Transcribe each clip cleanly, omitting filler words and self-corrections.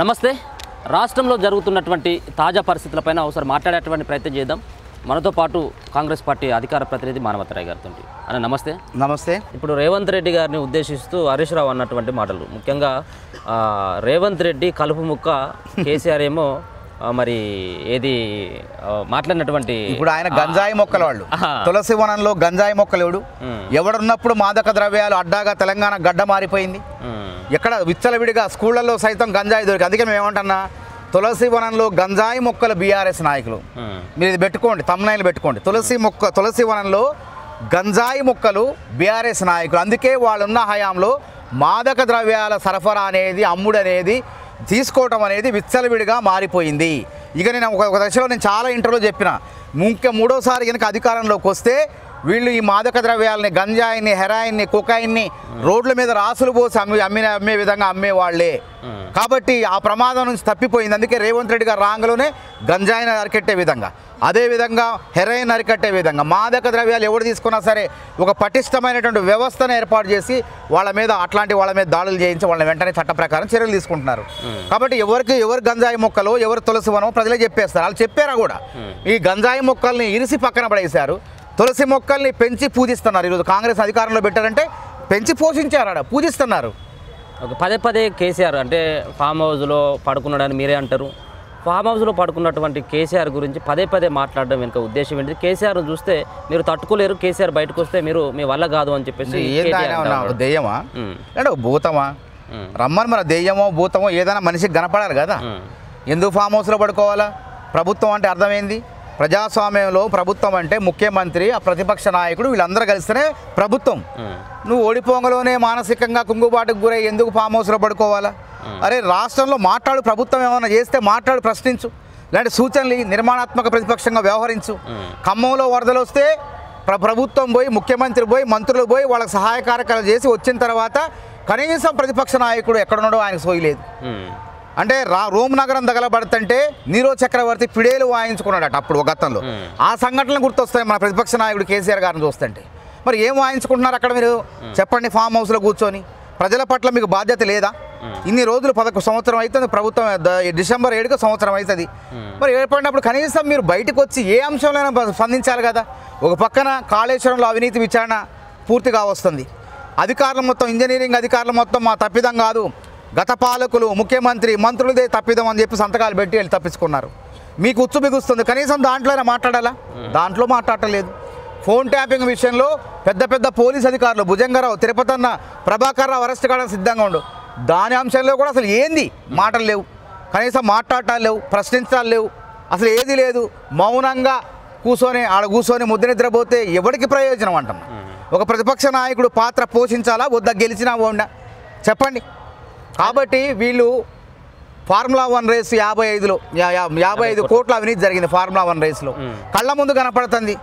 నమస్తే. రాష్ట్రంలో జరుగుతున్నటువంటి తాజా పరిస్థితులపైన ఒకసారి మాట్లాడేటువంటి ప్రయత్నం చేద్దాం. మనతో పాటు కాంగ్రెస్ పార్టీ అధికార ప్రతినిధి మానవతరాయ్ గారితో. అన్న నమస్తే. నమస్తే. ఇప్పుడు రేవంత్ రెడ్డి గారిని ఉద్దేశిస్తూ హరీష్ రావు అన్నటువంటి మాటలు, ముఖ్యంగా రేవంత్ రెడ్డి కలుపు ముక్క, కేసీఆర్ ఏమో మరి ఏది మాట్లాడినటువంటి, ఇప్పుడు ఆయన గంజాయి మొక్కల వాళ్ళు తులసి వనంలో గంజాయి మొక్కలేడు. ఎవడున్నప్పుడు మాదక ద్రవ్యాలు అడ్డాగా తెలంగాణ గడ్డ మారిపోయింది. ఎక్కడ విచ్చలవిడిగా స్కూళ్లలో సైతం గంజాయి దొరికి. అందుకే మేము ఏమంటున్నా, తులసి వనంలో గంజాయి మొక్కలు బీఆర్ఎస్ నాయకులు. మీరు ఇది పెట్టుకోండి, తమ్నైలు పెట్టుకోండి. తులసి వనంలో గంజాయి మొక్కలు బీఆర్ఎస్ నాయకులు. అందుకే వాళ్ళున్న హయాంలో మాదక ద్రవ్యాల సరఫరా అనేది, అమ్ముడు అనేది, తీసుకోవటం అనేది విచ్చలవిడిగా మారిపోయింది. ఇక నేను ఒక దశలో నేను చాలా ఇంటర్వ్యూలో చెప్పిన, మూడోసారి కనుక అధికారంలోకి వస్తే వీళ్ళు ఈ మాదక ద్రవ్యాలని, గంజాయిని, హెరాయిన్ని, కొకాయిన్ని రోడ్ల మీద రాసులు పోసి అమ్మే విధంగా అమ్మేవాళ్లే. కాబట్టి ఆ ప్రమాదం నుంచి తప్పిపోయింది. అందుకే రేవంత్ రెడ్డి గారు రాంగలోనే గంజాయిని అరికట్టే విధంగా, అదేవిధంగా హెరాయిన్ అరికట్టే విధంగా, మాదక ద్రవ్యాలు ఎవరు తీసుకున్నా సరే ఒక పటిష్టమైనటువంటి వ్యవస్థను ఏర్పాటు చేసి వాళ్ళ మీద దాడులు చేయించి వాళ్ళని వెంటనే చట్ట ప్రకారం చర్యలు తీసుకుంటున్నారు. కాబట్టి ఎవరు గంజాయి మొక్కలు, ఎవరు తులసి వనం ప్రజలే చెప్పేస్తారు. వాళ్ళు చెప్పారా కూడా. ఈ గంజాయి మొక్కల్ని ఇరిసి పక్కన పడేశారు, తులసి మొక్కల్ని పెంచి పూజిస్తున్నారు. ఈరోజు కాంగ్రెస్ అధికారంలో పెట్టారంటే పెంచి పోషించారు, పూజిస్తున్నారు. పదే కేసీఆర్ అంటే ఫామ్ హౌస్లో పడుకున్నాడని మీరే అంటారు. ఫామ్ హౌస్లో పడుకున్నటువంటి కేసీఆర్ గురించి పదే మాట్లాడడం వెనుక ఉద్దేశం ఏంటి? కేసీఆర్ చూస్తే మీరు తట్టుకోలేరు, కేసీఆర్ బయటకు వస్తే మీ వల్ల కాదు అని చెప్పేసి. దెయ్యమా అంటే భూతమా? రమ్మని మన దెయ్యమో భూతమో ఏదైనా మనిషికి కనపడాలి కదా. ఎందుకు ఫామ్ హౌస్లో పడుకోవాలా? ప్రభుత్వం అంటే అర్థమైంది. ప్రజాస్వామ్యంలో ప్రభుత్వం అంటే ముఖ్యమంత్రి, ఆ ప్రతిపక్ష నాయకుడు, వీళ్ళందరూ కలిస్తేనే ప్రభుత్వం. నువ్వు ఓడిపోంగలోనే మానసికంగా కుంగుబాటుకు గురై ఎందుకు ఫామ్ హౌస్లో పడుకోవాలా? అరే రాష్ట్రంలో మాట్లాడు, ప్రభుత్వం ఏమైనా చేస్తే మాట్లాడు, ప్రశ్నించు, ఇలాంటి సూచనలు నిర్మాణాత్మక ప్రతిపక్షంగా వ్యవహరించు. ఖమ్మంలో వరదలు వస్తే ప్రభుత్వం పోయి, ముఖ్యమంత్రి పోయి, మంత్రులు పోయి వాళ్ళకి సహాయ కార్యక్రమాలు చేసి వచ్చిన తర్వాత కనీసం ప్రతిపక్ష నాయకుడు ఎక్కడున్నాడో ఆయనకు సోయలేదు. అంటే రోమ్ నగరం తగలబడుతుంటే నీరో చక్రవర్తి పిడేలు వాయించుకున్నాడట అప్పుడు గతంలో. ఆ సంఘటనలు గుర్తొస్తాయి మన ప్రతిపక్ష నాయకుడు కేసీఆర్ గారిని చూస్తుంటే. మరి ఏం వాయించుకుంటున్నారు అక్కడ మీరు చెప్పండి? ఫామ్ హౌస్లో కూర్చొని ప్రజల పట్ల మీకు బాధ్యత లేదా? ఇన్ని రోజులు 11 సంవత్సరం అవుతుంది ప్రభుత్వం, డిసెంబర్ 7కు సంవత్సరం అవుతుంది. మరి ఏర్పడినప్పుడు కనీసం మీరు బయటకు వచ్చి ఏ అంశంలో స్పందించాలి కదా. ఒక పక్కన కాళేశ్వరంలో అవినీతి విచారణ పూర్తిగా వస్తుంది. అధికారులు మొత్తం, ఇంజనీరింగ్ అధికారులు మొత్తం మా తప్పిదం కాదు, గత పాలకులు, ముఖ్యమంత్రి, మంత్రులదే తప్పిదం అని చెప్పి సంతకాలు పెట్టి వెళ్ళి తప్పించుకున్నారు. మీకు ఉచ్చు బిగుస్తుంది, కనీసం దాంట్లోనే మాట్లాడాలా? దాంట్లో మాట్లాడలేదు. ఫోన్ ట్యాపింగ్ విషయంలో పెద్ద పోలీస్ అధికారులు, భుజంగరావు, తిరుపతన్న, ప్రభాకర్ రావు అరెస్ట్ కావడానికి సిద్ధంగా ఉండు. దాని అంశంలో కూడా అసలు ఏంది మాటలు లేవు, కనీసం మాట్లాడటాలు లేవు, ప్రశ్నించడాలు లేవు, అసలు ఏది లేదు. మౌనంగా కూర్చొని ముద్ద నిద్రపోతే ఎవరికి ప్రయోజనం అంటాం? ఒక ప్రతిపక్ష నాయకుడు పాత్ర పోషించాలా వద్దా? గెలిచినా ఓండా చెప్పండి. కాబట్టి వీళ్ళు ఫార్ములా 1 రేసు 55 కోట్ల అవినీతి జరిగింది ఫార్ములా 1 రేసులో. కళ్ళ ముందు కనపడుతుంది.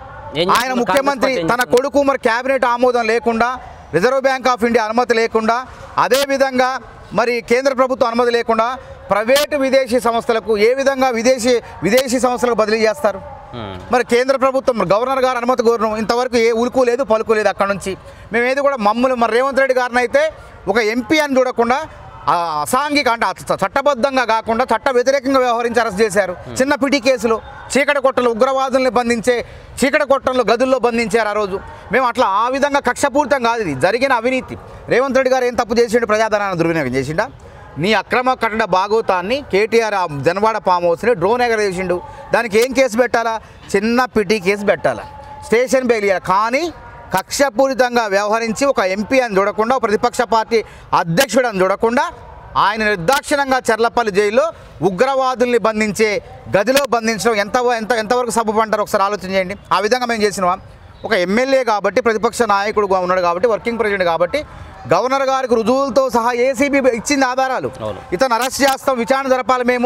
ఆయన ముఖ్యమంత్రి, తన కొడుకు మరి క్యాబినెట్ ఆమోదం లేకుండా, రిజర్వ్ బ్యాంక్ ఆఫ్ ఇండియా అనుమతి లేకుండా, అదేవిధంగా మరి కేంద్ర ప్రభుత్వం అనుమతి లేకుండా ప్రైవేటు విదేశీ సంస్థలకు ఏ విధంగా విదేశీ సంస్థలకు బదిలీ చేస్తారు? మరి కేంద్ర ప్రభుత్వం గవర్నర్ గారు అనుమతి కోరడం, ఇంతవరకు ఏ ఉలుకు లేదు పలుకు లేదు అక్కడ నుంచి. మేము ఏది కూడా మరి రేవంత్ రెడ్డి గారిని అయితే ఒక ఎంపీ అని చూడకుండా అసాంఘిక అంటే చట్టబద్ధంగా కాకుండా చట్ట వ్యతిరేకంగా వ్యవహరించి అరెస్ట్ చేశారు. చిన్న పిటి కేసులో చీకటి కొట్టలు, ఉగ్రవాదుల్ని బంధించే చీకటి కొట్టంలో గదుల్లో బంధించారు ఆ రోజు. మేము అట్లా ఆ విధంగా కక్షపూరితం కాదు, ఇది జరిగిన అవినీతి. రేవంత్ రెడ్డి గారు ఏం తప్పు చేసిండు? ప్రజాధనాన్ని దుర్వినియోగం చేసిండా? నీ అక్రమ కట్టడ భాగోతాన్ని కేటీఆర్ జనవాడ ఫామ్ హౌస్ని డ్రోన్ ఎగరేసిండు. దానికి ఏం కేసు పెట్టాలా? చిన్న పిటి కేసు పెట్టాలా, స్టేషన్ బెయిల్ ఇవ్వాలి. కానీ కక్షపూరితంగా వ్యవహరించి ఒక ఎంపీ అని చూడకుండా, ఒక ప్రతిపక్ష పార్టీ అధ్యక్షుడు అని చూడకుండా ఆయన నిర్దాక్షిణంగా చర్లపల్లి జైల్లో ఉగ్రవాదుల్ని బంధించే గదిలో బంధించడం ఎంతవరకు సబబు అంటారు? ఒకసారి ఆలోచన చేయండి. ఆ విధంగా మేము చేసినామా? ఒక ఎమ్మెల్యే కాబట్టి, ప్రతిపక్ష నాయకుడుగా ఉన్నాడు కాబట్టి, వర్కింగ్ ప్రెసిడెంట్ కాబట్టి, గవర్నర్ గారికి రుజువులతో సహా ఏసీబీ ఇచ్చింది ఆధారాలు. ఇతను అరెస్ట్ చేస్తాం, విచారణ జరపాలి,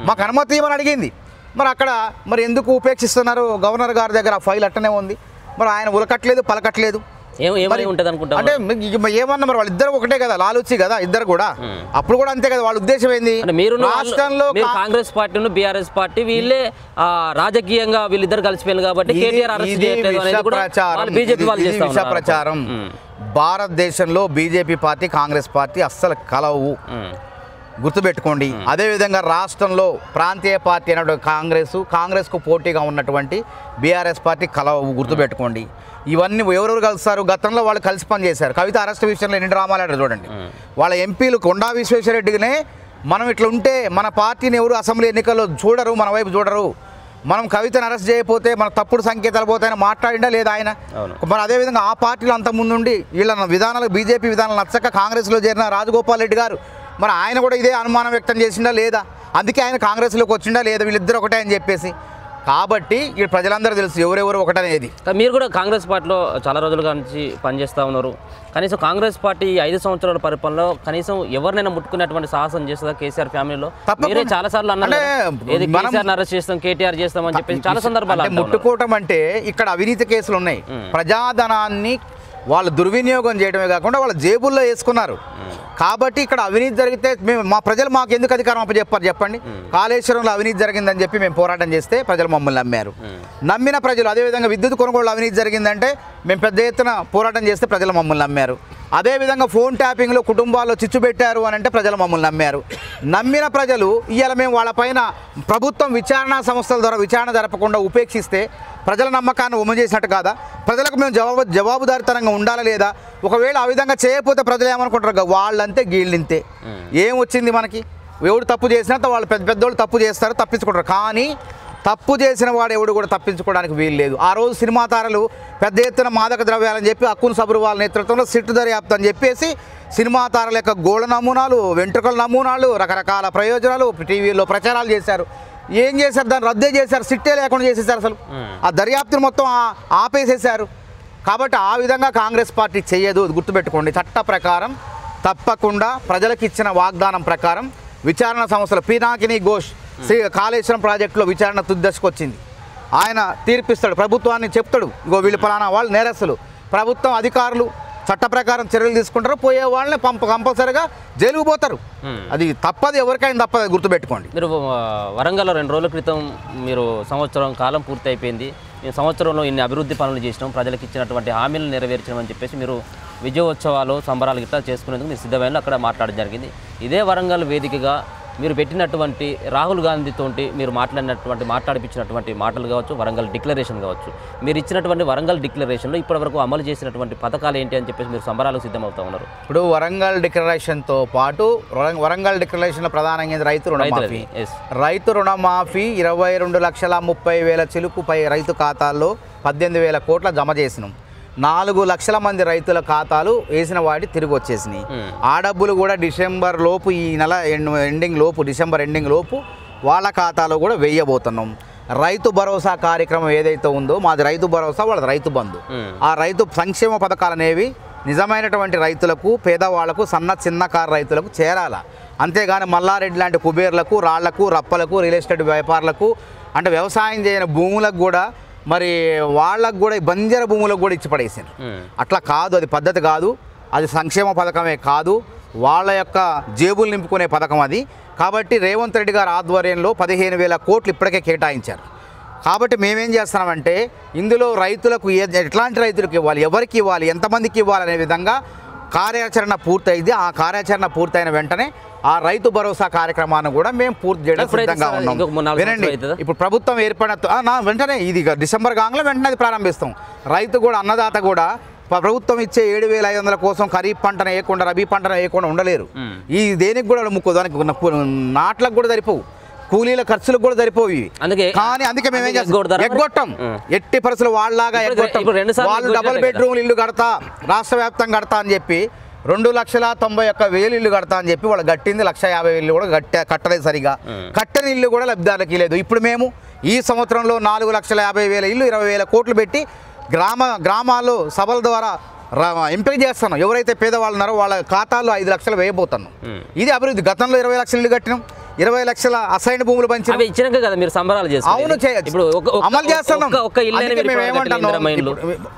మాకు అనుమతి ఇవ్వమని అడిగింది. మరి అక్కడ ఎందుకు ఉపేక్షిస్తున్నారు? గవర్నర్ గారి దగ్గర ఆ ఫైల్ అట్టనే ఉంది. మరి ఆయన ఉలకట్లేదు, పలకట్లేదు. అంటే ఏమన్నా మరి వాళ్ళిద్దరు ఒకటే కదా, లాలూచి కదా ఇద్దరు కూడా. అప్పుడు కూడా అంతే కదా. వాళ్ళ ఉద్దేశం ఏంది? మీరు రాష్ట్రంలో కాంగ్రెస్ పార్టీను బీఆర్ఎస్ పార్టీ వీళ్ళే రాజకీయంగా వీళ్ళిద్దరు కలిసిపోయారు కాబట్టి కేటీఆర్ అరెస్ట్ చేయట్లేదు అనేది కూడా బీజేపీ వాళ్ళు చేస్తా ఉన్నారు. ప్రచారం భారతదేశంలో బీజేపీ పార్టీ కాంగ్రెస్ పార్టీ అస్సలు కలవు. గుర్తుపెట్టుకోండి. అదేవిధంగా రాష్ట్రంలో ప్రాంతీయ పార్టీ అయినటువంటి కాంగ్రెస్కు పోటీగా ఉన్నటువంటి బీఆర్ఎస్ పార్టీ కలవు, గుర్తుపెట్టుకోండి. ఇవన్నీ ఎవరెవరు కలుస్తారు? గతంలో వాళ్ళు కలిసి పనిచేశారు. కవిత అరెస్ట్ విషయంలో ఎన్ని డ్రామాలు ఆడారు చూడండి. వాళ్ళ ఎంపీలు కొండా విశ్వేశ్వరరెడ్డినే మనం ఇట్లా ఉంటే మన పార్టీని ఎవరు అసెంబ్లీ ఎన్నికల్లో చూడరు, మన వైపు చూడరు, మనం కవితను అరెస్ట్ చేయకపోతే మన తప్పుడు సంకేతాలు పోతాయని మాట్లాడిండా లేదా ఆయన? మరి అదేవిధంగా ఆ పార్టీలో అంతకుముందుండి వీళ్ళ విధానాలు బీజేపీ విధానాలు నచ్చక కాంగ్రెస్లో చేరిన రాజగోపాల్ రెడ్డి గారు మరి ఆయన కూడా ఇదే అనుమానం వ్యక్తం చేసిండా లేదా? అందుకే ఆయన కాంగ్రెస్లోకి వచ్చిండా లేదా? వీళ్ళిద్దరు ఒకటే అని చెప్పేసి. కాబట్టి ఈ ప్రజలందరూ తెలుసు ఎవరెవరు ఒకటనేది. మీరు కూడా కాంగ్రెస్ పార్టీలో చాలా రోజులుగా నుంచి పనిచేస్తూ ఉన్నారు. కనీసం కాంగ్రెస్ పార్టీ 5 సంవత్సరాల పరిపాలనలో కనీసం ఎవరినైనా ముట్టుకునేటువంటి సాహసం చేస్తుందా కేసీఆర్ ఫ్యామిలీలో? మీరే చాలా సార్లు అన్నారు కేసీఆర్ అరెస్ట్ చేస్తాం, కేటీఆర్ చేస్తాం అని చెప్పేసి చాలా సందర్భాలు. ముట్టుకోవటం అంటే ఇక్కడ అవినీతి కేసులు ఉన్నాయి. ప్రజాధనాన్ని వాళ్ళు దుర్వినియోగం చేయడమే కాకుండా వాళ్ళ జేబుల్లో వేసుకున్నారు. కాబట్టి ఇక్కడ అవినీతి జరిగితే మేము మా ప్రజలు మాకు ఎందుకు అధికారం అప్పచెప్పారు చెప్పండి? కాళేశ్వరంలో అవినీతి జరిగిందని చెప్పి మేము పోరాటం చేస్తే ప్రజలు మమ్మల్ని నమ్మారు. నమ్మిన ప్రజలు అదేవిధంగా విద్యుత్ కొనుగోలు అవినీతి జరిగిందంటే మేము పెద్ద ఎత్తున పోరాటం చేస్తే ప్రజలు మమ్మల్ని నమ్మారు. అదేవిధంగా ఫోన్ ట్యాపింగ్లో కుటుంబాల్లో చిచ్చు పెట్టారు అని అంటే ప్రజలు మమ్మల్ని నమ్మారు. నమ్మిన ప్రజలు ఇవాళ మేము వాళ్ళపైన ప్రభుత్వం విచారణా సంస్థల ద్వారా విచారణ జరపకుండా ఉపేక్షిస్తే ప్రజల నమ్మకాన్ని ఉమ్మ చేసినట్టు కాదా? ప్రజలకు మేము జవాబుదారితనంగా ఉండాలా లేదా? ఒకవేళ ఆ విధంగా చేయకపోతే ప్రజలు ఏమనుకుంటారు? వాళ్ళంతే గీళ్ళింతే, ఏం వచ్చింది మనకి? ఎవడు తప్పు చేసినంత వాళ్ళు పెద్దోళ్ళు తప్పు చేస్తారు, తప్పించుకుంటారు. కానీ తప్పు చేసిన వాడు ఎవడు కూడా తప్పించుకోవడానికి వీలు లేదు. ఆ రోజు సినిమా తారలు పెద్ద ఎత్తున మాదక ద్రవ్యాలని చెప్పి అక్కున్ సబరు వాళ్ళ నేతృత్వంలో సిట్టు దర్యాప్తు అని చెప్పేసి సినిమా తారల యొక్క గోళ్ళ నమూనాలు, వెంట్రుకల నమూనాలు, రకరకాల ప్రయోజనాలు టీవీలో ప్రచారాలు చేశారు. ఏం చేశారు? దాన్ని రద్దే చేశారు, సిట్టే లేకుండా చేసేసారు. అసలు ఆ దర్యాప్తును మొత్తం ఆపేసేశారు. కాబట్టి ఆ విధంగా కాంగ్రెస్ పార్టీ చేయదు, గుర్తుపెట్టుకోండి. చట్ట ప్రకారం తప్పకుండా ప్రజలకు ఇచ్చిన వాగ్దానం ప్రకారం విచారణ సంస్థలు పినాకిని ఘోష్ కాళేశ్వరం ప్రాజెక్టులో విచారణ తుది దశకు వచ్చింది. ఆయన తీర్పిస్తాడు, ప్రభుత్వాన్ని చెప్తాడు, ఇగో వీళ్ళు ఫలానా వాళ్ళు నేరస్తులు, ప్రభుత్వం అధికారులు చట్ట ప్రకారం చర్యలు తీసుకుంటారు, పోయే వాళ్ళని కంపల్సరీగా జైలుకు పోతారు. అది తప్పదు, ఎవరికైనా తప్పదు, గుర్తుపెట్టుకోండి. మీరు వరంగల్లో 2 రోజుల క్రితం మీరు సంవత్సరం కాలం పూర్తి అయిపోయింది, మేము సంవత్సరంలో ఇన్ని అభివృద్ధి పనులు చేసినాం, ప్రజలకు ఇచ్చినటువంటి హామీలను నెరవేర్చామని చెప్పేసి మీరు విజయోత్సవాలు సంబరాలు ఇట్లా చేసుకునేందుకు మీరు సిద్ధమైన అక్కడ మాట్లాడడం జరిగింది. ఇదే వరంగల్ వేదికగా మీరు పెట్టినటువంటి రాహుల్ గాంధీతోటి మీరు మాట్లాడిపించినటువంటి మాటలు కావచ్చు, వరంగల్ డిక్లరేషన్ కావచ్చు, మీరు ఇచ్చినటువంటి వరంగల్ డిక్లరేషన్లో ఇప్పటివరకు అమలు చేసినటువంటి పథకాలు ఏంటి అని చెప్పేసి మీరు సంబరాలకు సిద్ధమవుతా ఉన్నారు. ఇప్పుడు వరంగల్ డిక్లరేషన్తో పాటు వరంగల్ డిక్లరేషన్లో ప్రధానంగా రైతు రుణమాఫీ 22,30,30,000 చిలుకుపై రైతు ఖాతాల్లో 18,000 కోట్ల జమ చేసినాం. 4 లక్షల మంది రైతుల ఖాతాలు వేసిన వాటి తిరిగి వచ్చేసినాయి. ఆ డబ్బులు కూడా డిసెంబర్ లోపు, ఈ నెల ఎండింగ్ లోపు, డిసెంబర్ ఎండింగ్ లోపు వాళ్ళ ఖాతాలో కూడా వేయబోతున్నాం. రైతు భరోసా కార్యక్రమం ఏదైతే ఉందో మాది రైతు భరోసా, వాళ్ళది రైతు బంధు. ఆ రైతు సంక్షేమ పథకాలు అనేవి నిజమైనటువంటి రైతులకు, పేదవాళ్లకు, చిన్నకారు రైతులకు చేరాల. అంతేగాని మల్లారెడ్డి లాంటి కుబేర్లకు, రాళ్లకు, రప్పలకు, రియల్ ఎస్టేట్ వ్యాపారులకు, అంటే వ్యవసాయం చేయని భూములకు కూడా, మరి వాళ్ళకు కూడా బంజర భూములకు కూడా ఇచ్చి పడేసారు. అట్లా కాదు, అది పద్ధతి కాదు, అది సంక్షేమ పథకమే కాదు, వాళ్ళ యొక్క జేబులు నింపుకునే పథకం అది. కాబట్టి రేవంత్ రెడ్డి గారి ఆధ్వర్యంలో 15,000 కోట్లు ఇప్పటికే కేటాయించారు. కాబట్టి మేమేం చేస్తున్నామంటే ఇందులో రైతులకు ఎట్లాంటి రైతులకు ఇవ్వాలి, ఎవరికి ఇవ్వాలి, ఎంతమందికి ఇవ్వాలి అనే విధంగా కార్యాచరణ పూర్తయింది. ఆ కార్యాచరణ పూర్తయిన వెంటనే ఆ రైతు భరోసా కార్యక్రమాన్ని కూడా మేము పూర్తి చేయడం సిద్ధంగా ఉన్నాం. వినండి, ఇప్పుడు ప్రభుత్వం ఏర్పడిన వెంటనే ఇది డిసెంబర్ కాగానే వెంటనే అది ప్రారంభిస్తాం. రైతు కూడా, అన్నదాత కూడా ప్రభుత్వం ఇచ్చే 7,500 కోసం ఖరీఫ్ పంటను వేయకుండా, రబీ పంటను వేయకుండా ఉండలేరు. ఈ దేనికి కూడా దానికి నాట్లకు కూడా సరిపోవు, కూలీల ఖర్చులకు కూడా సరిపోయి. అందుకే మేమేం చేస్తాం, ఎగ్గొట్టం. ఎట్టి పరిస్థితులు వాళ్ళలాగా ఎగ్గొట్టం. వాళ్ళు డబుల్ బెడ్రూమ్లు ఇల్లు కడతా, రాష్ట్ర వ్యాప్తంగా కడతా అని చెప్పి 2,91,000 ఇల్లు కడతా అని చెప్పి వాళ్ళు కట్టింది 1,50,000 కూడా కట్టలేదు. సరిగా కట్టని ఇల్లు కూడా లబ్ధిదారులకి లేదు. ఇప్పుడు మేము ఈ సంవత్సరంలో 4,50,000 ఇల్లు 20,000 కోట్లు పెట్టి గ్రామాల్లో సభల ద్వారా ఎంపిక చేస్తున్నాం. ఎవరైతే పేదవాళ్ళు ఉన్నారో వాళ్ళ ఖాతాల్లో 5 లక్షలు వేయబోతున్నాం. ఇది అభివృద్ధి. గతంలో 20 లక్షల ఇల్లు కట్టినాం, 20 లక్షల అసైన్ భూములు పంచి ఇచ్చినాక కదా మీరు సంబరాలు చేస్తారు. అవును, అమలు చేస్తున్నాం.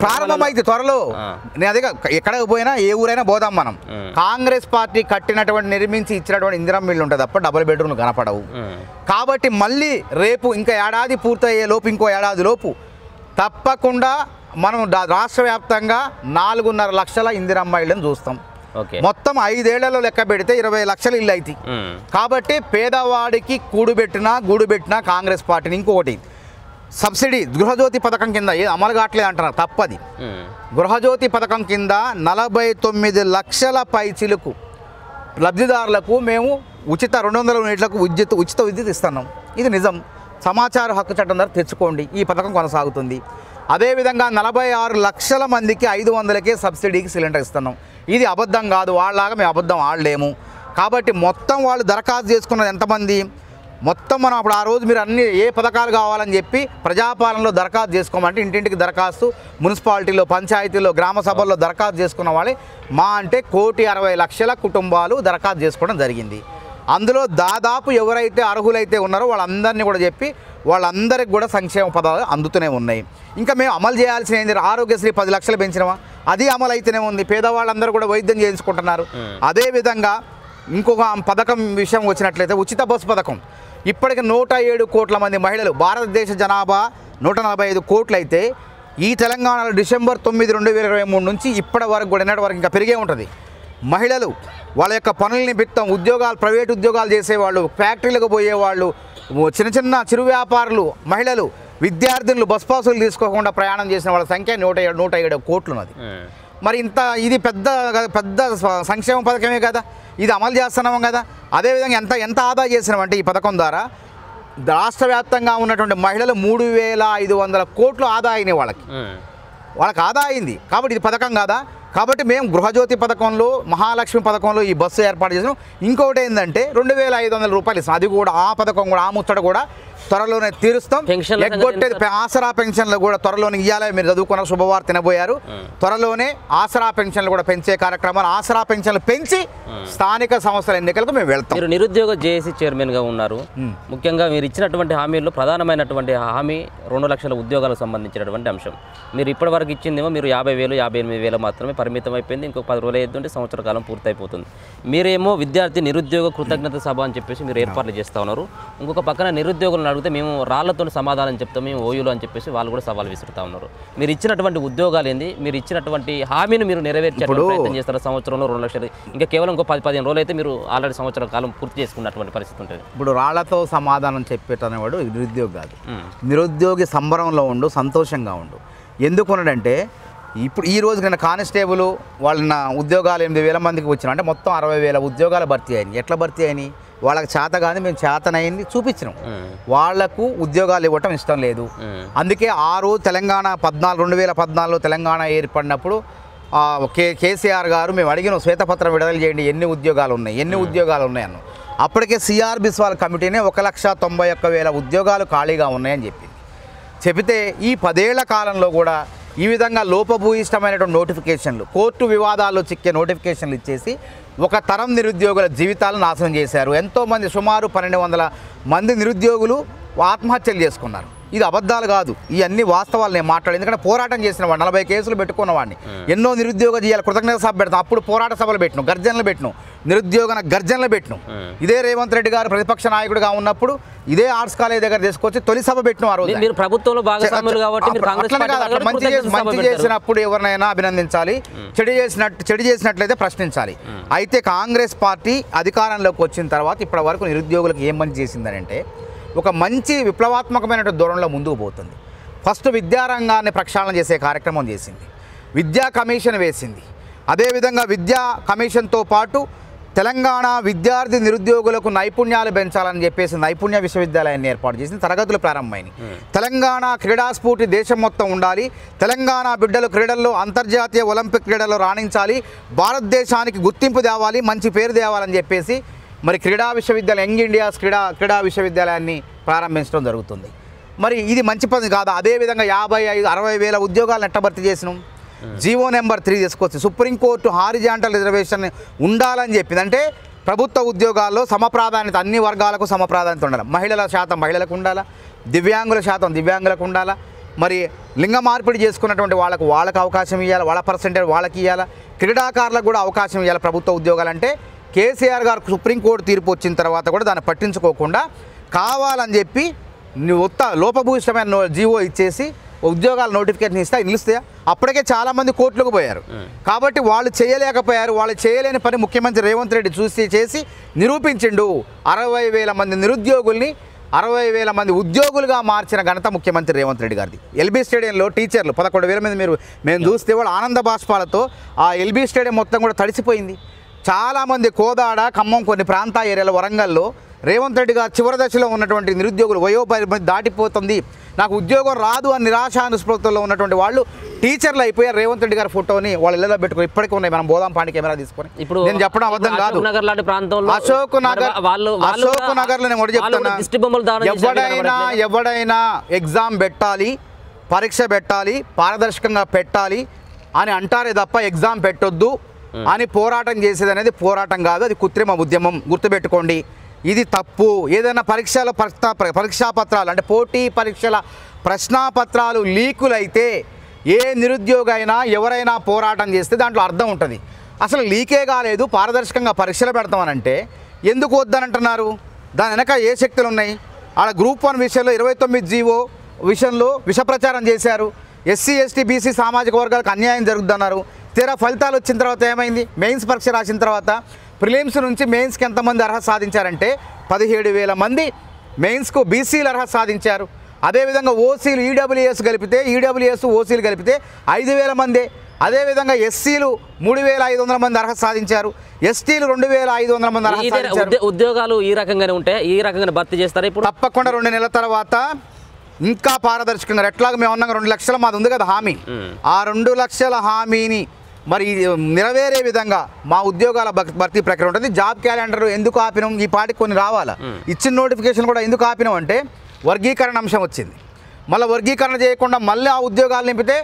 ప్రారంభమైతే త్వరలో నేను అదే ఎక్కడికి పోయినా ఏ ఊరైనా పోదాం మనం. కాంగ్రెస్ పార్టీ కట్టినటువంటి నిర్మించి ఇచ్చినటువంటి ఇందిరమ్మ ఇల్లు ఉంటుంది తప్ప డబుల్ బెడ్రూమ్లు కనపడవు. కాబట్టి మళ్ళీ రేపు ఇంకా ఏడాది పూర్తయ్యే లోపు, ఇంకో ఏడాది లోపు తప్పకుండా మనం రాష్ట్ర వ్యాప్తంగా 4.5 లక్షల ఇందిరమ్మ ఇళ్ళని చూస్తాం. ఓకే. మొత్తం 5 ఏళ్లలో లెక్క పెడితే 20 లక్షల ఇల్లు అవుతాయి. కాబట్టి పేదవాడికి గూడు పెట్టినా కాంగ్రెస్ పార్టీని. ఇంకొకటి సబ్సిడీ గృహజ్యోతి పథకం కింద అమలు కావట్లేదు అంటున్నారు, తప్పది. గృహజ్యోతి పథకం కింద 49 లక్షల పైచిలకు లబ్ధిదారులకు మేము ఉచిత 200 యూనిట్లకు ఉచిత విద్యుత్ ఇస్తున్నాం. ఇది నిజం. సమాచార హక్కు చట్టం ద్వారా తెచ్చుకోండి. ఈ పథకం కొనసాగుతుంది. అదేవిధంగా 46 లక్షల మందికి 500కే సబ్సిడీకి సిలిండర్ ఇస్తున్నాం. ఇది అబద్ధం కాదు. వాళ్ళలాగా మేము అబద్ధం ఆడలేము. కాబట్టి మొత్తం వాళ్ళు దరఖాస్తు చేసుకున్నది ఎంతమంది? మొత్తం మనం అప్పుడు ఆ రోజు మీరు అన్ని ఏ పథకాలు కావాలని చెప్పి ప్రజాపాలనలో దరఖాస్తు చేసుకోమంటే ఇంటింటికి దరఖాస్తు, మున్సిపాలిటీలో, పంచాయతీలో, గ్రామ సభల్లో దరఖాస్తు చేసుకున్న వాళ్ళే మా అంటే 1,60,00,000 కుటుంబాలు దరఖాస్తు చేసుకోవడం జరిగింది. అందులో దాదాపు ఎవరైతే అర్హులైతే ఉన్నారో వాళ్ళందరినీ కూడా చెప్పి వాళ్ళందరికీ కూడా సంక్షేమ పదాలు అందుతూనే ఉన్నాయి. ఇంకా మేము అమలు చేయాల్సిన ఏంది? ఆరోగ్యశ్రీ 10 లక్షలు పెంచినవా? అది అమలు అయితేనే ఉంది. పేదవాళ్ళందరూ కూడా వైద్యం చేయించుకుంటున్నారు. అదేవిధంగా ఇంకొక పథకం విషయం వచ్చినట్లయితే ఉచిత బస్సు పథకం. ఇప్పటికి 107 కోట్ల మంది మహిళలు, భారతదేశ జనాభా 145 కోట్లు అయితే ఈ తెలంగాణలో డిసెంబర్ 9, 2023 నుంచి ఇప్పటి వరకు కూడా నిన్నటి వరకు ఇంకా పెరిగే ఉంటుంది. మహిళలు వాళ్ళ యొక్క పనుల నిమిత్తం ఉద్యోగాలు, ప్రైవేట్ ఉద్యోగాలు చేసేవాళ్ళు, ఫ్యాక్టరీలకు పోయేవాళ్ళు, చిన్న చిరు వ్యాపారులు, మహిళలు, విద్యార్థులు బస్ పాసులు తీసుకోకుండా ప్రయాణం చేసిన వాళ్ళ సంఖ్య 107 కోట్లు ఉన్నది. మరి ఇది పెద్ద సంక్షేమ పథకమే కదా, ఇది అమలు చేస్తున్నాం కదా. అదేవిధంగా ఎంత ఆదా చేసినామంటే ఈ పథకం ద్వారా రాష్ట్ర వ్యాప్తంగా ఉన్నటువంటి మహిళలు 3,500 కోట్లు ఆదా అయినాయి. వాళ్ళకి ఆదా అయింది. కాబట్టి ఇది పథకం కాదా? కాబట్టి మేము గృహజ్యోతి పథకంలో, మహాలక్ష్మి పథకంలో ఈ బస్సు ఏర్పాటు చేసినాం. ఇంకొకటి ఏంటంటే 2,500 రూపాయలు ఇస్తాం. అది కూడా ఆ పథకం కూడా, ఆ ముచ్చట కూడా త్వరలోనే తీరుస్తాం. ఎగ్గొట్టేది ఆసరా పెన్షన్లు కూడా త్వరలోనే ఇవ్వాలి. మీరు చదువుకున్న శుభవార్త తినబోయారు. త్వరలోనే ఆసరా పెన్షన్లు కూడా పెంచే కార్యక్రమాలు, ఆసరా పెన్షన్లు పెంచి స్థానిక సంస్థల ఎన్నికలకు మేము వెళ్తాం. మీరు నిరుద్యోగ జేఏసీ చైర్మన్గా ఉన్నారు. ముఖ్యంగా మీరు ఇచ్చినటువంటి హామీల్లో ప్రధానమైనటువంటి హామీ 2 లక్షల ఉద్యోగాలకు సంబంధించినటువంటి అంశం. మీరు ఇప్పటివరకు ఇచ్చిందేమో మీరు 50,000, 58,000 మాత్రమే పరిమితం అయిపోయింది. ఇంకొక 10 రోజులు అవుతుంటే సంవత్సర కాలం పూర్తయిపోతుంది. మీరేమో విద్యార్థి నిరుద్యోగ కృతజ్ఞత సభ అని చెప్పేసి మీరు ఏర్పాట్లు చేస్తూ ఉన్నారు. ఇంకొక పక్కన నిరుద్యోగులను అడిగితే మేము రాళ్లతో సమాధానం చెప్తాం, మేము ఓయూలు అని చెప్పేసి వాళ్ళు కూడా సవాల్ విసురుతూ ఉన్నారు. మీరు ఇచ్చినటువంటి ఉద్యోగాలు ఏంది? మీరు ఇచ్చినటువంటి హామీని మీరు నెరవేర్చే ప్రయత్నం చేస్తారు. సంవత్సరంలో 2 లక్షలు, ఇంకా కేవలం ఇంకో 10-15 రోజులు అయితే మీరు ఆల్రెడీ సంవత్సరాల కాలం పూర్తి చేసుకున్నటువంటి పరిస్థితి ఉంటుంది. ఇప్పుడు రాళ్లతో సమాధానం చెప్పేటనేవాడు నిరుద్యోగి కాదు. నిరుద్యోగి సంబరంలో ఉండు, సంతోషంగా ఉండు. ఎందుకు ఉన్నాడంటే ఇప్పుడు ఈ రోజు కన్నా కానిస్టేబుల్ వాళ్ళ ఉద్యోగాలు 8,000 మందికి వచ్చిన అంటే మొత్తం 60,000 ఉద్యోగాలు భర్తీ అయినాయి. ఎట్లా భర్తీ అయినాయి? వాళ్ళకి చేత కానీ మేము చేతనైంది చూపించినాం. వాళ్లకు ఉద్యోగాలు ఇవ్వటం ఇష్టం లేదు. అందుకే ఆ రోజు తెలంగాణ 2014లో తెలంగాణ ఏర్పడినప్పుడు కేసీఆర్ గారు మేము అడిగిన శ్వేతపత్రం విడుదల చేయండి, ఎన్ని ఉద్యోగాలు ఉన్నాయి అన్నాం. అప్పటికే సిఆర్ బిస్వాల్ కమిటీనే 1,91,000 ఉద్యోగాలు ఖాళీగా ఉన్నాయని చెబితే ఈ 10 ఏళ్ల కాలంలో కూడా ఈ విధంగా లోపభూయిష్టమైనటువంటి నోటిఫికేషన్లు, కోర్టు వివాదాల్లో చిక్కే నోటిఫికేషన్లు ఇచ్చేసి ఒక తరం నిరుద్యోగుల జీవితాలను నాశనం చేశారు. ఎంతోమంది సుమారు 1,200 మంది నిరుద్యోగులు ఆత్మహత్యలు చేసుకున్నారు. ఇది అబద్ధాలు కాదు, ఇవన్నీ వాస్తవాలు నేను మాట్లాడు. ఎందుకంటే పోరాటం చేసిన వాడిని, 40 కేసులు పెట్టుకున్నవాడిని, ఎన్నో నిరుద్యోగ చేయాలి కృతజ్ఞత సభ పెడతాం. అప్పుడు పోరాట సభలు పెట్టినాం, గర్జనలు పెట్టినాం, నిరుద్యోగ గర్జనలు పెట్టినాం. ఇదే రేవంత్ రెడ్డి గారు ప్రతిపక్ష నాయకుడిగా ఉన్నప్పుడు ఇదే ఆర్ట్స్ కాలేజ్ దగ్గర తీసుకొచ్చి తొలి సభ పెట్టినాం. ఆ రోజు మీరు ప్రభుత్వంలో భాగస్వాములు కాబట్టి మంచి చేసినప్పుడు ఎవరినైనా అభినందించాలి, చెడు చేసినట్లయితే ప్రశ్నించాలి. అయితే కాంగ్రెస్ పార్టీ అధికారంలోకి వచ్చిన తర్వాత ఇప్పటి వరకు నిరుద్యోగులకు ఏం మంచి చేసిందని అంటే ఒక మంచి విప్లవాత్మకమైనటువంటి దూరంలో ముందుకు పోతుంది. ఫస్ట్ విద్యారంగాన్ని ప్రక్షాళన చేసే కార్యక్రమం చేసింది, విద్యా కమిషన్ వేసింది. అదేవిధంగా విద్యా కమిషన్తో పాటు తెలంగాణ విద్యార్థి నిరుద్యోగులకు నైపుణ్యాలు పెంచాలని చెప్పేసి నైపుణ్య విశ్వవిద్యాలయాన్ని ఏర్పాటు చేసింది. తరగతులు ప్రారంభమైనవి. తెలంగాణ క్రీడా స్ఫూర్తి దేశం మొత్తం ఉండాలి, తెలంగాణ బిడ్డలు క్రీడల్లో అంతర్జాతీయ ఒలింపిక్ క్రీడల్లో రాణించాలి, భారతదేశానికి గుర్తింపు తేవాలి, మంచి పేరు తేవాలని చెప్పేసి మరి క్రీడా విశ్వవిద్యాలయం, యంగ్ ఇండియాస్ క్రీడా విశ్వవిద్యాలయాన్ని ప్రారంభించడం జరుగుతుంది. మరి ఇది మంచి పని కాదా? అదేవిధంగా 55-60 ఉద్యోగాలను ఎట్టభర్తీ చేసినాం. జీవో నెంబర్ 3 తీసుకొచ్చి సుప్రీంకోర్టు హారిజాంటల్ రిజర్వేషన్ ఉండాలని చెప్పింది. అంటే ప్రభుత్వ ఉద్యోగాల్లో సమప్రాధాన్యత, అన్ని వర్గాలకు సమప్రాధాన్యత ఉండాలి. మహిళల శాతం మహిళలకు ఉండాలా, దివ్యాంగుల శాతం దివ్యాంగులకు ఉండాలా, మరి లింగ మార్పిడి చేసుకున్నటువంటి వాళ్ళకు అవకాశం ఇవ్వాలి, వాళ్ళ పర్సెంటేజ్ వాళ్ళకి ఇవ్వాలి, క్రీడాకారులకు కూడా అవకాశం ఇవ్వాలి ప్రభుత్వ ఉద్యోగాలంటే. కేసీఆర్ గారు సుప్రీంకోర్టు తీర్పు వచ్చిన తర్వాత కూడా దాన్ని పట్టించుకోకుండా కావాలని చెప్పి లోపభూయిష్టమైన జీవో ఇచ్చేసి ఉద్యోగాల నోటిఫికేషన్ ఇస్తే నిలుస్తాయా? అప్పటికే చాలామంది కోర్టులకు పోయారు. కాబట్టి వాళ్ళు చేయలేకపోయారు. వాళ్ళు చేయలేని పని ముఖ్యమంత్రి రేవంత్ రెడ్డి చేసి నిరూపించిండు. 60,000 మంది నిరుద్యోగుల్ని 60,000 మంది ఉద్యోగులుగా మార్చిన ఘనత ముఖ్యమంత్రి రేవంత్ రెడ్డి గారిది. ఎల్బీ స్టేడియంలో టీచర్లు 11,000 మంది మేము చూస్తే వాళ్ళు ఆనంద బాష్పాలతో ఆ ఎల్బీ స్టేడియం మొత్తం కూడా తడిసిపోయింది. చాలామంది కోదాడ, ఖమ్మం, కొన్ని ప్రాంత ఏరియాలో, వరంగల్లో రేవంత్ రెడ్డి గారు చివరి దశలో ఉన్నటువంటి నిరుద్యోగులు వయోపరిమితి దాటిపోతుంది, నాకు ఉద్యోగం రాదు అని నిరాశానుస్పృహలో ఉన్నటువంటి వాళ్ళు టీచర్లు అయిపోయారు. రేవంత్ రెడ్డి గారి ఫోటోని వాళ్ళ ఇళ్ళలో పెట్టుకుని ఇప్పటికీ ఉన్నాయి. మనం బోదాంపాండి కెమెరా తీసుకొని ఇప్పుడు నేను చెప్పడం అబద్ధం కాదు. అశోక్ నగర్లో నేను ఒకటి చెప్తున్నా, ఎవడైనా ఎగ్జామ్ పెట్టాలి, పరీక్ష పెట్టాలి, పారదర్శకంగా పెట్టాలి అని అంటారే తప్ప ఎగ్జామ్ పెట్టొద్దు అని పోరాటం చేసేది అనేది పోరాటం కాదు, అది కృత్రిమ ఉద్యమం. గుర్తుపెట్టుకోండి, ఇది తప్పు. ఏదైనా పరీక్షా పత్రాలు అంటే పోటీ పరీక్షల ప్రశ్నాపత్రాలు లీకులైతే ఏ నిరుద్యోగైనా ఎవరైనా పోరాటం చేస్తే దాంట్లో అర్థం ఉంటుంది. అసలు లీకే కాలేదు, పారదర్శకంగా పరీక్షలు పెడతామనంటే ఎందుకు వద్దనంటున్నారు? దాని వెనక ఏ శక్తులు ఉన్నాయి? ఆడ గ్రూప్ 1 విషయంలో 29 జీవో విషయంలో విష ప్రచారం చేశారు. ఎస్సీ, ఎస్టీ, బీసీ సామాజిక వర్గాలకు అన్యాయం జరుగుతుందన్నారు. తీరా ఫలితాలు వచ్చిన తర్వాత ఏమైంది? మెయిన్స్ పరీక్ష రాసిన తర్వాత ప్రిలిమ్స్ నుంచి మెయిన్స్కి ఎంతమంది అర్హత సాధించారంటే 17,000 మంది మెయిన్స్కు బీసీలు అర్హత సాధించారు. అదేవిధంగా ఓసీలు ఈడబ్ల్యూఎస్ ఓసీలు కలిపితే 5,000 మందే. అదేవిధంగా ఎస్సీలు 3,500 మంది అర్హత సాధించారు. ఎస్టీలు 2,500 మంది అర్హత సాధించారు. ఉద్యోగాలు ఈ రకంగానే ఉంటాయి, ఈ రకంగా భర్తీ చేస్తారు. ఇప్పుడు తప్పకుండా 2 నెలల తర్వాత ఇంకా పారదర్శకంగా ఎట్లాగ మేము ఉన్నాం 2 లక్షల మాది ఉంది కదా హామీ, ఆ 2 లక్షల హామీని మరి నెరవేరే విధంగా మా ఉద్యోగాల భర్తీ ప్రక్రియ ఉంటుంది. జాబ్ క్యాలెండర్ ఎందుకు ఆపినాం? ఈ పాటికి కొన్ని రావాలా. ఇచ్చిన నోటిఫికేషన్ కూడా ఎందుకు ఆపినాం అంటే వర్గీకరణ అంశం వచ్చింది. మళ్ళీ వర్గీకరణ చేయకుండా మళ్ళీ ఆ ఉద్యోగాలు నింపితే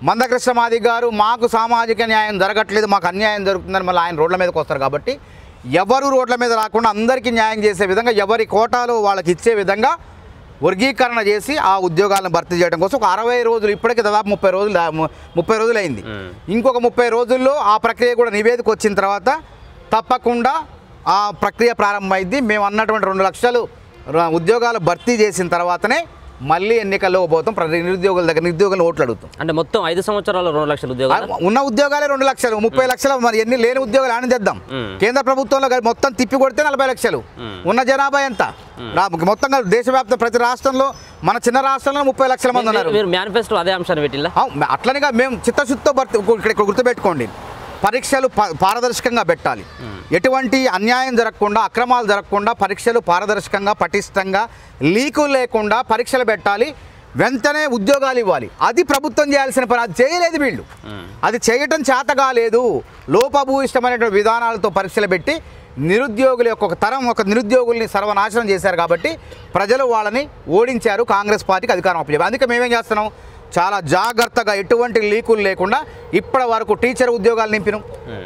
మందకృష్ణ మాదిగ గారు మాకు సామాజిక న్యాయం జరగట్లేదు, మాకు అన్యాయం జరుగుతుందని మళ్ళీ ఆయన రోడ్ల మీదకి వస్తారు. కాబట్టి ఎవరు రోడ్ల మీద రాకుండా అందరికీ న్యాయం చేసే విధంగా, ఎవరి కోటాలో వాళ్ళకి ఇచ్చే విధంగా వర్గీకరణ చేసి ఆ ఉద్యోగాలను భర్తీ చేయడం కోసం ఒక 60 రోజులు, ఇప్పటికీ దాదాపు 30 రోజులు అయింది. ఇంకొక 30 రోజుల్లో ఆ ప్రక్రియ కూడా నివేదిక వచ్చిన తర్వాత తప్పకుండా ఆ ప్రక్రియ ప్రారంభమైంది. మేము అన్నటువంటి 2 లక్షలు ఉద్యోగాలు భర్తీ చేసిన తర్వాతనే మళ్ళీ ఎన్నికల్లో పోతాం. నిరుద్యోగుల దగ్గర నిరుద్యోగులు ఓట్లు అడుగుతాం. అంటే మొత్తం 5 సంవత్సరాలు 2 లక్షల ఉద్యోగాలు, ఉన్న ఉద్యోగాలే 2 లక్షలు, 30 లక్షలు మరి ఎన్ని లేని ఉద్యోగాలు ఆని తెద్దాం. కేంద్ర ప్రభుత్వంలో మొత్తం తిప్పి కొడితే 40 లక్షలు. ఉన్న జనాభా ఎంత? మొత్తంగా దేశవ్యాప్త ప్రతి రాష్ట్రంలో, మన చిన్న రాష్ట్రంలో 30 లక్షల మంది ఉన్నారు. మీరు మేనిఫెస్టో అదే అంశాన్ని పెట్టిల్లా? అట్లనిగా మేము చిత్తశుద్ధితో ఇక్కడ గుర్తుపెట్టుకోండి, పరీక్షలు పారదర్శకంగా పెట్టాలి. ఎటువంటి అన్యాయం జరగకుండా, అక్రమాలు జరగకుండా పరీక్షలు పారదర్శకంగా, పటిష్టంగా, లీకులు లేకుండా పరీక్షలు పెట్టాలి. వెంటనే ఉద్యోగాలు ఇవ్వాలి. అది ప్రభుత్వం చేయాల్సిన పని. అది చేయలేదు వీళ్ళు. అది చేయటం చేత కాలేదు. లోపభూయిష్టమైనటువంటి విధానాలతో పరీక్షలు పెట్టి నిరుద్యోగుల యొక్క ఒక తరం, ఒక నిరుద్యోగుల్ని సర్వనాశనం చేశారు. కాబట్టి ప్రజలు వాళ్ళని ఓడించారు, కాంగ్రెస్ పార్టీకి అధికారం అప్పచెప్పారు. అందుకే మేమేం చేస్తున్నాం, చాలా జాగ్రత్తగా ఎటువంటి లీకులు లేకుండా ఇప్పటి వరకు టీచర్ ఉద్యోగాలు నింపినాం,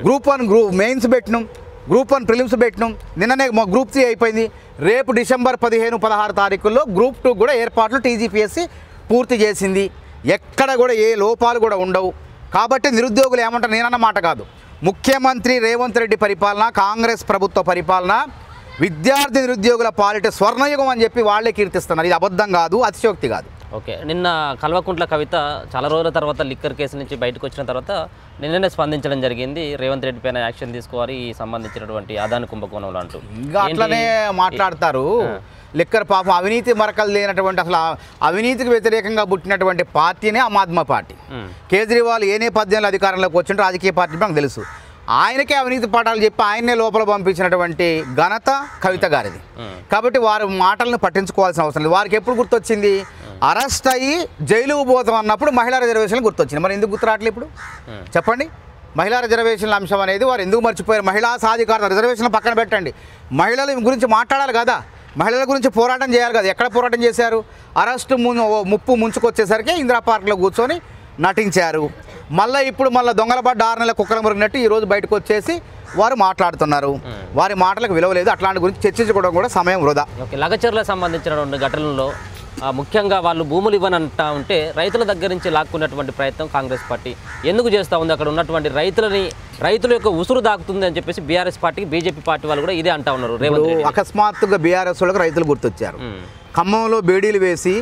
గ్రూప్ 1 మెయిన్స్ పెట్టినాం, గ్రూప్ 1 ప్రిలిమ్స్ పెట్టినాం. నిన్ననే మా గ్రూప్ 3 అయిపోయింది. రేపు డిసెంబర్ 15, 16 తారీఖుల్లో గ్రూప్ 2 కూడా ఏర్పాట్లు టీజీపీఎస్సీ పూర్తి చేసింది. ఎక్కడ కూడా ఏ లోపాలు కూడా ఉండవు. కాబట్టి నిరుద్యోగులు ఏమంటారు, నేనన్న మాట కాదు, ముఖ్యమంత్రి రేవంత్ రెడ్డి పరిపాలన, కాంగ్రెస్ ప్రభుత్వ పరిపాలన, విద్యార్థి నిరుద్యోగుల పాలిట స్వర్ణయుగం అని చెప్పి వాళ్ళే కీర్తిస్తున్నారు. ఇది అబద్ధం కాదు, అతిశయోక్తి కాదు. ఓకే, నిన్న కల్వకుంట్ల కవిత చాలా రోజుల తర్వాత లిక్కర్ కేసు నుంచి బయటకు వచ్చిన తర్వాత నిన్ననే స్పందించడం జరిగింది. రేవంత్ రెడ్డి పైన యాక్షన్ తీసుకోవాలి ఈ సంబంధించినటువంటి అదాని కుంభకోణంలో అంటూ. ఇంకా అట్లనే మాట్లాడతారు. లిక్కర్ పాపం అవినీతి మరకలు లేనటువంటి, అసలు అవినీతికి వ్యతిరేకంగా పుట్టినటువంటి పార్టీనే ఆమ్ ఆద్మీ పార్టీ. కేజ్రీవాల్ ఏ నేపథ్యంలో అధికారంలోకి వచ్చిన రాజకీయ పార్టీ మనకు తెలుసు. ఆయనకే అవినీతి పాఠాలు చెప్పి ఆయన్నే లోపల పంపించినటువంటి ఘనత కవిత గారిది. కాబట్టి వారి మాటలను పట్టించుకోవాల్సిన అవసరం లేదు. వారికి ఎప్పుడు గుర్తొచ్చింది, అరెస్ట్ అయ్యి జైలుకు పోతాం అన్నప్పుడు మహిళా రిజర్వేషన్లు గుర్తొచ్చింది. మరి ఎందుకు గుర్తు రావట్లేదు ఇప్పుడు చెప్పండి? మహిళా రిజర్వేషన్ల అంశం అనేది వారు ఎందుకు మర్చిపోయారు? మహిళా సాధికారత రిజర్వేషన్లు పక్కన పెట్టండి, మహిళల గురించి మాట్లాడాలి కదా, మహిళల గురించి పోరాటం చేయాలి కదా. ఎక్కడ పోరాటం చేశారు? అరెస్టు ముప్పు ముంచుకొచ్చేసరికి ఇందిరా పార్క్లో కూర్చొని నటించారు. మళ్ళీ ఇప్పుడు దొంగల పడ్డ 6 నెలల కుక్కల మురిగినట్టు ఈరోజు బయటకు వచ్చేసి వారు మాట్లాడుతున్నారు. వారి మాటలకు విలువ లేదు. అట్లాంటి గురించి చర్చించుకోవడం కూడా సమయం వృధా. ఓకే, లగచర్లకు సంబంధించినటువంటి ఘటనల్లో ముఖ్యంగా వాళ్ళు భూములు ఇవ్వనంటా ఉంటే రైతుల దగ్గర నుంచి లాక్కున్నటువంటి ప్రయత్నం కాంగ్రెస్ పార్టీ ఎందుకు చేస్తూ ఉంది? అక్కడ ఉన్నటువంటి రైతుల యొక్క ఉసురు దాకుతుంది అని చెప్పేసి బీఆర్ఎస్ పార్టీకి బీజేపీ పార్టీ వాళ్ళు కూడా ఇదే అంటా ఉన్నారు. రేవంత్ రెడ్డి అకస్మాత్తుగా బీఆర్ఎస్ వాళ్ళకి రైతులు గుర్తొచ్చారు. ఖమ్మంలో బేడీలు వేసి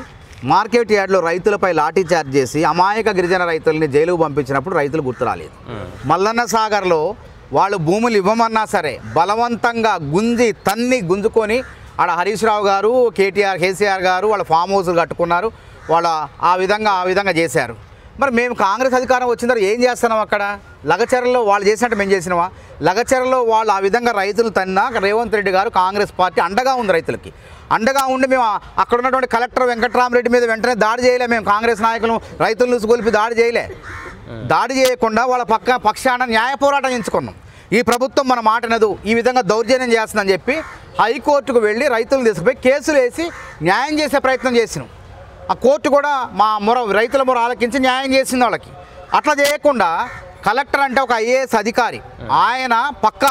మార్కెట్ యార్డ్లో రైతులపై లాఠీ చార్జ్ చేసి అమాయక గిరిజన రైతుల్ని జైలుకు పంపించినప్పుడు రైతులు గుర్తు రాలేదు. మల్లన్న సాగర్లో వాళ్ళు భూములు ఇవ్వమన్నా సరే బలవంతంగా గుంజి తన్ని గుంజుకొని ఆడ హరీష్ రావు గారు కేసీఆర్ గారు వాళ్ళ ఫామ్ హౌస్లు కట్టుకున్నారు. వాళ్ళ ఆ విధంగా చేశారు. మరి మేము కాంగ్రెస్ అధికారం వచ్చిన తర్వాత ఏం చేస్తున్నాం? అక్కడ లగచర్లలో వాళ్ళు చేసినట్టు మేము చేసినావా? లగచర్లలో వాళ్ళు ఆ విధంగా రైతులు తన్నా రేవంత్ రెడ్డి గారు కాంగ్రెస్ పార్టీ అండగా ఉంది, రైతులకి అండగా ఉండి మేము అక్కడ ఉన్నటువంటి కలెక్టర్ వెంకట్రామరెడ్డి మీద వెంటనే దాడి చేయలే. మేము కాంగ్రెస్ నాయకులు రైతులను సుగొలిపి దాడి చేయలే. దాడి చేయకుండా వాళ్ళ పక్షాన న్యాయ పోరాటం ఎంచుకున్నాం. ఈ ప్రభుత్వం మన మాటనదు, ఈ విధంగా దౌర్జన్యం చేస్తుందని చెప్పి హైకోర్టుకు వెళ్ళి రైతులను తీసుకుపోయి కేసులు వేసి న్యాయం చేసే ప్రయత్నం చేసినాం. ఆ కోర్టు కూడా మా రైతుల మొర ఆలకించి న్యాయం చేసింది వాళ్ళకి. అట్లా చేయకుండా కలెక్టర్ అంటే ఒక ఐఏఎస్ అధికారి, ఆయన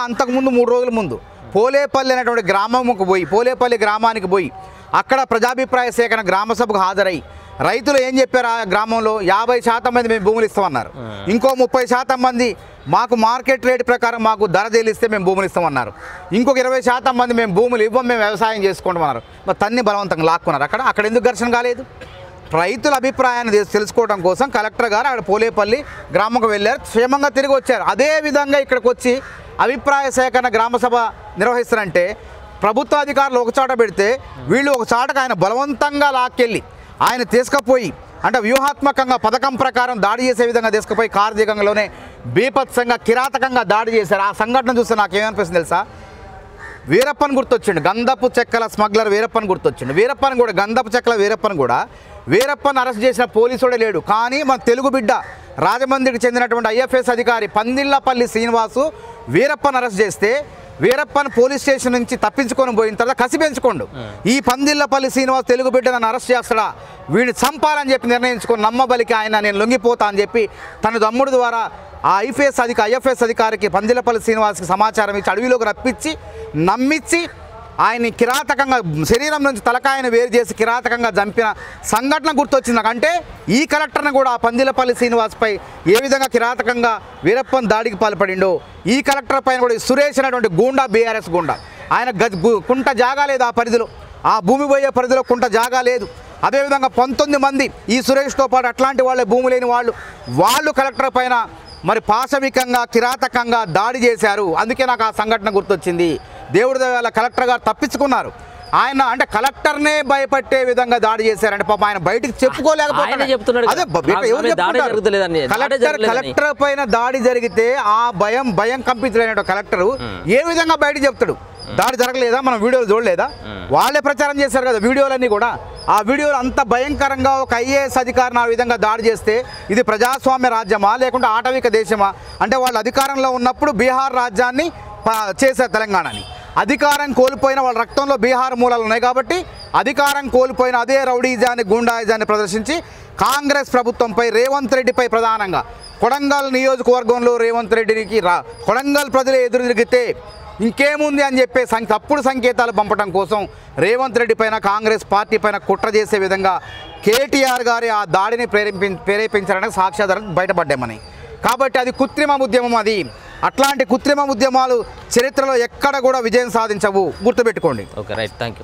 అంతకుముందు 3 రోజుల ముందు పోలేపల్లి అనేటువంటి పోలేపల్లి గ్రామానికి పోయి అక్కడ ప్రజాభిప్రాయ సేకరణ గ్రామ సభకు హాజరై రైతులు ఏం చెప్పారు? ఆ గ్రామంలో 50% మంది మేము భూములు ఇస్తామన్నారు. ఇంకో 30% మంది మాకు మార్కెట్ రేట్ ప్రకారం మాకు ధర తెలిస్తే మేము భూములు ఇస్తామన్నారు. ఇంకొక 20% మంది మేము భూములు ఇవ్వం, మేము వ్యవసాయం చేసుకుంటామన్నారు. మరి తన్ని బలవంతంగా లాక్కున్నారు. అక్కడ ఎందుకు ఘర్షణ కాలేదు? రైతుల అభిప్రాయాన్ని తెలుసుకోవడం కోసం కలెక్టర్ గారు అక్కడ పోలేపల్లి గ్రామంకు వెళ్ళారు, క్షేమంగా తిరిగి వచ్చారు. అదేవిధంగా ఇక్కడికి వచ్చి అభిప్రాయ సేకరణ గ్రామ సభ నిర్వహిస్తారంటే ప్రభుత్వ అధికారులు ఒక చాట పెడితే వీళ్ళు ఒక చాటకు ఆయన బలవంతంగా లాక్కెళ్ళి ఆయన తీసుకుపోయి అంటే వ్యూహాత్మకంగా పథకం ప్రకారం దాడి చేసే విధంగా తీసుకుపోయి కార్తీకంలోనే బీభత్సంగా కిరాతకంగా దాడి చేశారు. ఆ సంఘటన చూస్తే నాకేమనిపిస్తుంది తెలుసా? వీరప్పన్ గుర్తొచ్చిండు, గంధపు చెక్కల స్మగ్లర్ వీరప్పన్ గుర్తొచ్చిండు. గంధపు చెక్కల వీరప్పన్ అరెస్ట్ చేసిన పోలీసుడే లేడు. కానీ మన తెలుగు బిడ్డ రాజమండ్రికి చెందినటువంటి ఐఎఫ్ఎస్ అధికారి పందిళ్ళపల్లి శ్రీనివాసు వీరప్పన్ అరెస్ట్ చేస్తే వీరప్పన్ పోలీస్ స్టేషన్ నుంచి తప్పించుకొని పోయిన తర్వాత కసి పెంచుకోండు. ఈ పందిళ్ళపల్లి శ్రీనివాస్ తెలుగు బిడ్డ నన్ను అరెస్ట్ చేస్తాడా, వీడిని చంపాలని చెప్పి నిర్ణయించుకొని నమ్మబలికి ఆయన నేను లొంగిపోతా అని చెప్పి తన తమ్ముడు ద్వారా ఆ ఐఎఫ్ఎస్ అధికారికి పందిళ్ళపల్లి శ్రీనివాస్కి సమాచారం ఇచ్చి అడవిలోకి రప్పించి నమ్మించి ఆయన్ని కిరాతకంగా శరీరం నుంచి తలకాయను వేరు చేసి కిరాతకంగా చంపిన సంఘటన గుర్తొచ్చింది నాకు. అంటే ఈ కలెక్టర్ని కూడా ఆ పందిళ్ళపల్లి శ్రీనివాస్పై ఏ విధంగా కిరాతకంగా వీరప్పన్ దాడికి పాల్పడిండో ఈ కలెక్టర్ పైన కూడా సురేష్ అనేటువంటి గూండా, బీఆర్ఎస్ గూండా, ఆయన కుంట జాగా లేదు ఆ పరిధిలో, ఆ భూమి పోయే పరిధిలో కుంట జాగా లేదు. అదేవిధంగా 19 మంది ఈ సురేష్తో పాటు అట్లాంటి వాళ్ళే భూమి లేని వాళ్ళు కలెక్టర్ పైన మరి పాశవికంగా కిరాతకంగా దాడి చేశారు. అందుకే నాకు ఆ సంఘటన గుర్తొచ్చింది. దేవుడి దయ కలెక్టర్ గారు తప్పించుకున్నారు. ఆయన అంటే కలెక్టర్నే భయపట్టే విధంగా దాడి చేశారంటే పాప ఆయన బయటికి చెప్పుకోలేకపోతున్నాడు. కలెక్టర్ పైన దాడి జరిగితే ఆ భయం కంపించలేని కలెక్టర్ ఏ విధంగా బయటకు చెప్తాడు? దాడి జరగలేదా? మనం వీడియోలు చూడలేదా? వాళ్ళే ప్రచారం చేశారు కదా వీడియోలన్నీ కూడా. ఆ వీడియోలు అంత భయంకరంగా ఒక ఐఏఎస్ అధికారిని ఆ విధంగా దాడి చేస్తే ఇది ప్రజాస్వామ్య రాజ్యమా లేకుంటే ఆటవిక దేశమా? అంటే వాళ్ళు అధికారంలో ఉన్నప్పుడు బీహార్ రాజ్యాన్ని చేశారు తెలంగాణని. అధికారం కోల్పోయిన వాళ్ళ రక్తంలో బీహార్ మూలాలు ఉన్నాయి కాబట్టి అధికారం కోల్పోయిన అదే రౌడీజాన్ని గుండాయిజాన్ని ప్రదర్శించి కాంగ్రెస్ ప్రభుత్వంపై రేవంత్ రెడ్డిపై ప్రధానంగా కొడంగల్ నియోజకవర్గంలో రేవంత్ రెడ్డికి కొడంగల్ ప్రజలు ఎదురు తిరిగితే ఇంకేముంది అని చెప్పే తప్పుడు సంకేతాలు పంపడం కోసం రేవంత్ రెడ్డి పైన కాంగ్రెస్ పార్టీ పైన కుట్ర చేసే విధంగా కేటీఆర్ గారి ఆ దాడిని ప్రేరేపించడానికి సాక్ష్యాధారాలు బయటపడ్డామని. కాబట్టి అది కృత్రిమ ఉద్యమం. అది అట్లాంటి కృత్రిమ ఉద్యమాలు చరిత్రలో ఎక్కడ కూడా విజయం సాధించవు, గుర్తుపెట్టుకోండి. Okay, right, thank you.